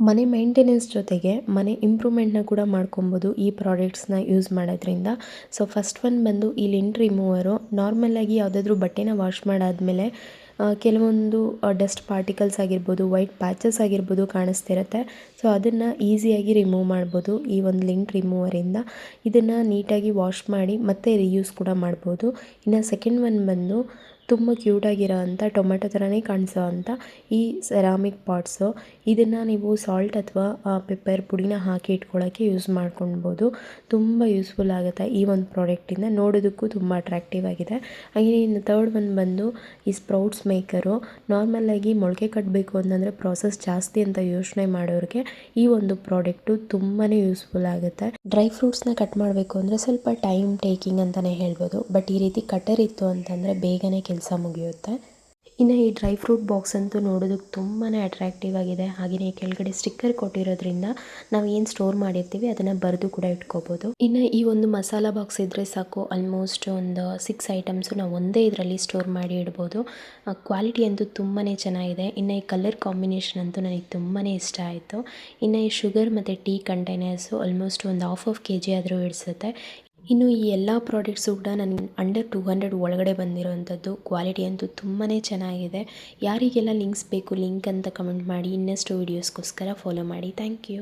ಮನೆ ಮೇಂಟೆನೆನ್ಸ್ ಜೊತೆಗೆ ಮನೆ ಇಂಪ್ರೂವ್ಮೆಂಟ್ನ ಕೂಡ ಮಾಡ್ಕೊಬೋದು ಈ ಪ್ರಾಡಕ್ಟ್ಸ್ನ ಯೂಸ್ ಮಾಡೋದ್ರಿಂದ. ಸೊ ಫಸ್ಟ್ ಒನ್ ಬಂದು ಈ ಲಿಂಟ್ ರಿಮೂವರು. ನಾರ್ಮಲಾಗಿ ಯಾವುದಾದ್ರೂ ಬಟ್ಟೆನ ವಾಶ್ ಮಾಡಾದಮೇಲೆ ಕೆಲವೊಂದು ಡಸ್ಟ್ ಪಾರ್ಟಿಕಲ್ಸ್ ಆಗಿರ್ಬೋದು, ವೈಟ್ ಪ್ಯಾಚಸ್ ಆಗಿರ್ಬೋದು ಕಾಣಿಸ್ತಿರುತ್ತೆ. ಸೊ ಅದನ್ನು ಈಸಿಯಾಗಿ ರಿಮೂವ್ ಮಾಡ್ಬೋದು ಈ ಒಂದು ಲಿಂಟ್ ರಿಮೂವರಿಂದ. ಇದನ್ನು ನೀಟಾಗಿ ವಾಶ್ ಮಾಡಿ ಮತ್ತೆ ರಿಯೂಸ್ ಕೂಡ ಮಾಡ್ಬೋದು. ಇನ್ನು ಸೆಕೆಂಡ್ ಒನ್ ಬಂದು ತುಂಬ ಕ್ಯೂಟಾಗಿರೋ ಅಂಥ ಟೊಮೆಟೊ ಥರನೇ ಕಾಣಿಸೋ ಅಂಥ ಈ ಸೆರಾಮಿಕ್ ಪಾಟ್ಸು. ಇದನ್ನು ನೀವು ಸಾಲ್ಟ್ ಅಥವಾ ಪೆಪ್ಪರ್ ಪುಡಿನ ಹಾಕಿ ಇಟ್ಕೊಳ್ಳೋಕ್ಕೆ ಯೂಸ್ ಮಾಡ್ಕೊಳ್ಬೋದು. ತುಂಬ ಯೂಸ್ಫುಲ್ ಆಗುತ್ತೆ ಈ ಒಂದು ಪ್ರಾಡಕ್ಟಿಂದ. ನೋಡೋದಕ್ಕೂ ತುಂಬ ಅಟ್ರಾಕ್ಟಿವ್ ಆಗಿದೆ. ಹಾಗೆ ಇನ್ನು ಥರ್ಡ್ ಒನ್ ಬಂದು ಈ ಸ್ಪ್ರೌಟ್ಸ್ ಮೇಕರು. ನಾರ್ಮಲಾಗಿ ಮೊಳಕೆ ಕಟ್ಟಬೇಕು ಅಂತಂದರೆ ಪ್ರಾಸೆಸ್ ಜಾಸ್ತಿ ಅಂತ ಯೋಚನೆ ಮಾಡೋರಿಗೆ ಈ ಒಂದು ಪ್ರಾಡಕ್ಟು ತುಂಬಾ ಯೂಸ್ಫುಲ್ ಆಗುತ್ತೆ. ಡ್ರೈ ಫ್ರೂಟ್ಸ್ನ ಕಟ್ ಮಾಡಬೇಕು ಅಂದರೆ ಸ್ವಲ್ಪ ಟೈಮ್ ಟೇಕಿಂಗ್ ಅಂತಲೇ ಹೇಳ್ಬೋದು. ಬಟ್ ಈ ರೀತಿ ಕಟರ್ ಇತ್ತು ಅಂತಂದರೆ ಬೇಗನೆ ಕೆಲಸ ಮುಗಿಯುತ್ತೆ. ಇನ್ನು ಈ ಡ್ರೈ ಫ್ರೂಟ್ ಬಾಕ್ಸ್ ಅಂತೂ ನೋಡೋದಕ್ಕೆ ತುಂಬಾ ಅಟ್ರಾಕ್ಟಿವ್ ಆಗಿದೆ. ಹಾಗೆಯೇ ಕೆಳಗಡೆ ಸ್ಟಿಕ್ಕರ್ ಕೊಟ್ಟಿರೋದ್ರಿಂದ ನಾವು ಏನು ಸ್ಟೋರ್ ಮಾಡಿರ್ತೀವಿ ಅದನ್ನು ಬರೆದು ಕೂಡ ಇಟ್ಕೋಬೋದು. ಇನ್ನು ಈ ಒಂದು ಮಸಾಲ ಬಾಕ್ಸ್ ಇದ್ದರೆ ಸಾಕು, ಆಲ್ಮೋಸ್ಟ್ ಒಂದು 6 ಐಟಮ್ಸು ನಾವು ಒಂದೇ ಇದರಲ್ಲಿ ಸ್ಟೋರ್ ಮಾಡಿ ಇಡ್ಬೋದು. ಕ್ವಾಲಿಟಿ ಅಂತೂ ತುಂಬಾ ಚೆನ್ನಾಗಿದೆ. ಇನ್ನು ಈ ಕಲರ್ ಕಾಂಬಿನೇಷನ್ ಅಂತೂ ನನಗೆ ತುಂಬಾ ಇಷ್ಟ ಆಯಿತು. ಇನ್ನು ಈ ಶುಗರ್ ಮತ್ತು ಟೀ ಕಂಟೈನರ್ಸು ಆಲ್ಮೋಸ್ಟ್ ಒಂದು ಹಾಫ್ kg ಆದರೂ ಇಡಿಸುತ್ತೆ. ಇನ್ನು ಈ ಎಲ್ಲ ಪ್ರಾಡಕ್ಟ್ಸು ಕೂಡ ನನಗೆ ಅಂಡರ್ 200 ಒಳಗಡೆ ಬಂದಿರೋವಂಥದ್ದು. ಕ್ವಾಲಿಟಿ ಅಂತೂ ತುಂಬಾ ಚೆನ್ನಾಗಿದೆ. ಯಾರಿಗೆಲ್ಲ ಲಿಂಕ್ಸ್ ಬೇಕು ಲಿಂಕ್ ಅಂತ ಕಮೆಂಟ್ ಮಾಡಿ. ಇನ್ನಷ್ಟು ವೀಡಿಯೋಸ್ಗೋಸ್ಕರ ಫಾಲೋ ಮಾಡಿ. Thank you.